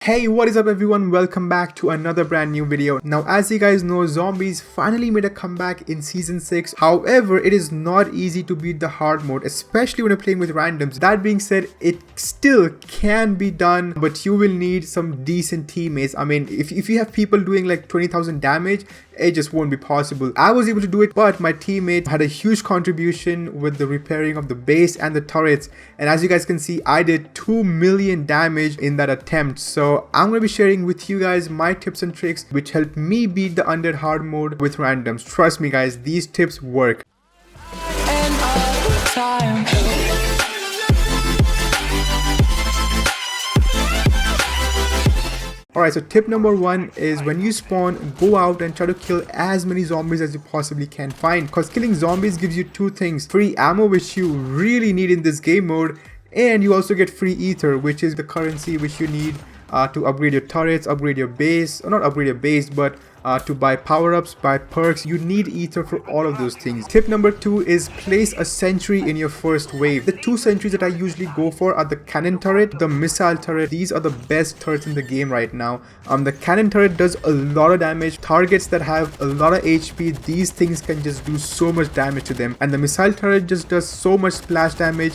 Hey, what is up everyone? Welcome back to another brand new video. Now, as you guys know, zombies finally made a comeback in season 6. However, it is not easy to beat the hard mode, especially when you're playing with randoms. That being said, it still can be done, but you will need some decent teammates. I mean, if you have people doing like 20,000 damage, it just won't be possible. I was able to do it, but my teammate had a huge contribution with the repairing of the base and the turrets. And as you guys can see, I did 2 million damage in that attempt. So I'm going to be sharing with you guys my tips and tricks which helped me beat the Undead Hard Mode with randoms. Trust me guys, these tips work. Alright, so tip number 1 is when you spawn, go out and try to kill as many zombies as you possibly can find. Because killing zombies gives you two things: free ammo, which you really need in this game mode, and you also get free aether, which is the currency which you need to upgrade your turrets, upgrade your base, or not upgrade your base, but to buy power-ups, buy perks. You need aether for all of those things. Tip number 2 is place a sentry in your first wave. The two sentries that I usually go for are the cannon turret, the missile turret. These are the best turrets in the game right now. The cannon turret does a lot of damage. Targets that have a lot of HP, these things can just do so much damage to them. And the missile turret just does so much splash damage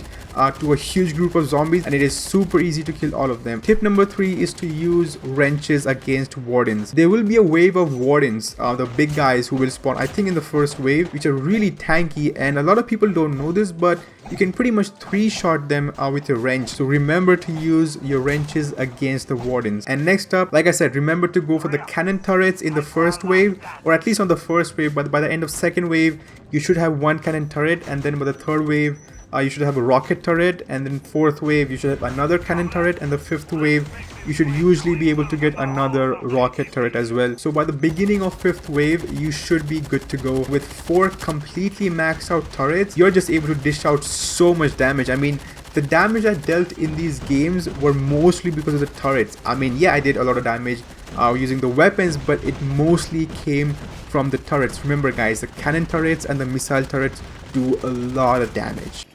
to a huge group of zombies, and it is super easy to kill all of them. Tip number 3 is to use wrenches against wardens. There will be a wave of wardens, the big guys who will spawn I think in the first wave, which are really tanky, and a lot of people don't know this, but you can pretty much 3-shot them with your wrench. So remember to use your wrenches against the wardens. And next up, like I said, remember to go for the cannon turrets in the first wave, or at least on the first wave. But by the end of second wave, you should have one cannon turret, and then by the third wave you should have a rocket turret, and then fourth wave you should have another cannon turret, and the fifth wave you should usually be able to get another rocket turret as well. So by the beginning of fifth wave, you should be good to go. With 4 completely maxed out turrets, you're just able to dish out so much damage. I mean, the damage I dealt in these games were mostly because of the turrets. I mean, yeah, I did a lot of damage using the weapons, but it mostly came from the turrets. Remember guys, the cannon turrets and the missile turrets do a lot of damage.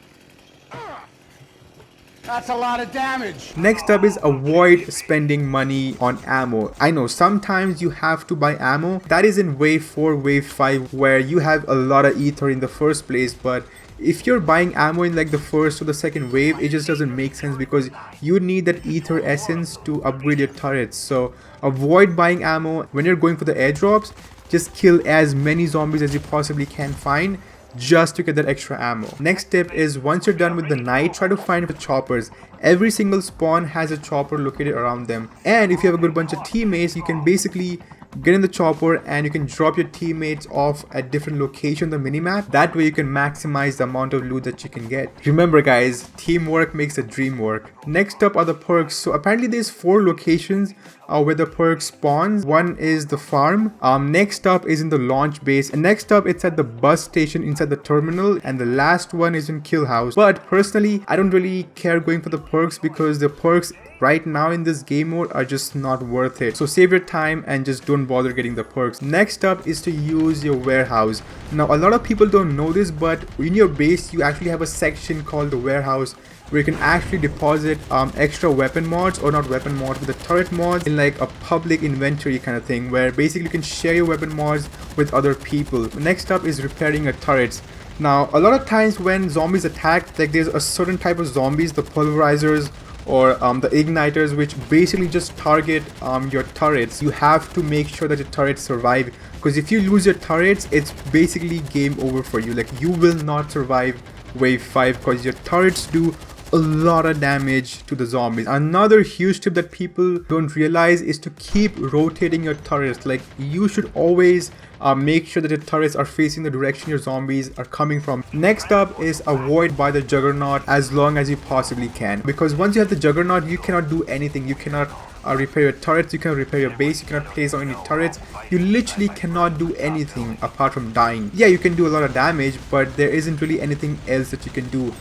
That's a lot of damage. Next up is avoid spending money on ammo. I know sometimes you have to buy ammo. That is in wave 4, wave 5, where you have a lot of aether in the first place, but if you're buying ammo in like the first or the second wave, it just doesn't make sense because you need that aether essence to upgrade your turrets. So avoid buying ammo. When you're going for the airdrops, just kill as many zombies as you possibly can find, just to get that extra ammo. Next tip is once you're done with the night, try to find the choppers. Every single spawn has a chopper located around them, and if you have a good bunch of teammates, you can basically get in the chopper and you can drop your teammates off at different locations on the minimap. That way you can maximize the amount of loot that you can get. Remember guys, teamwork makes the dream work. Next up are the perks. So apparently there's 4 locations where the perk spawns. One is the farm, next up is in the launch base, and next up it's at the bus station inside the terminal, and the last one is in kill house. But personally, I don't really care going for the perks because the perks right now in this game mode are just not worth it. So save your time and just don't bother getting the perks. Next up is to use your warehouse. Now a lot of people don't know this, but in your base you actually have a section called the warehouse where you can actually deposit extra weapon mods, or not weapon mods, but the turret mods in like a public inventory kind of thing, where basically you can share your weapon mods with other people. Next up is repairing your turrets. Now a lot of times when zombies attack, like there's a certain type of zombies, the pulverizers or the igniters, which basically just target your turrets. You have to make sure that your turrets survive, because if you lose your turrets, it's basically game over for you. Like you will not survive wave 5 because your turrets do a lot of damage to the zombies. Another huge tip that people don't realize is to keep rotating your turrets. Like you should always make sure that your turrets are facing the direction your zombies are coming from. Next up is avoid by the juggernaut as long as you possibly can, because once you have the juggernaut, you cannot do anything. You cannot repair your turrets, you cannot repair your base, you cannot place on any turrets. You literally cannot do anything apart from dying. Yeah, you can do a lot of damage, but there isn't really anything else that you can do.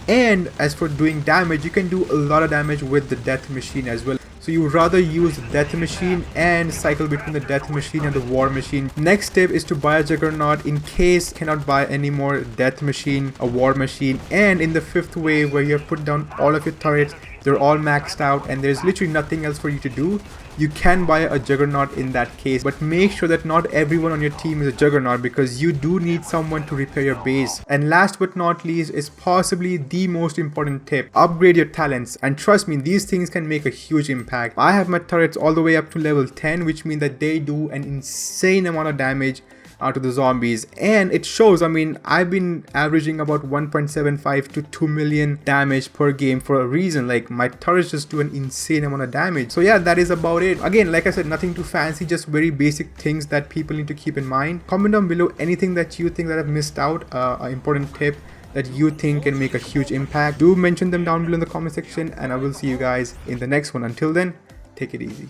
And as for doing damage, you can do a lot of damage with the death machine as well. So you rather use the death machine and cycle between the death machine and the war machine. Next tip is to buy a juggernaut in case you cannot buy any more death machine, a war machine, and in the 5th wave where you have put down all of your turrets, they're all maxed out and there's literally nothing else for you to do, you can buy a juggernaut in that case. But make sure that not everyone on your team is a juggernaut, because you do need someone to repair your base. And last but not least is possibly the most important tip: upgrade your talents. And trust me, these things can make a huge impact. I have my turrets all the way up to level 10, which means that they do an insane amount of damage to the zombies, and it shows. I mean, I've been averaging about 1.75 to 2 million damage per game for a reason. Like, my turrets just do an insane amount of damage. So yeah, that is about it. Again, like I said, nothing too fancy, just very basic things that people need to keep in mind. Comment down below anything that you think that I've missed out, an important tip that you think can make a huge impact. Do mention them down below in the comment section, and I will see you guys in the next one. Until then, take it easy.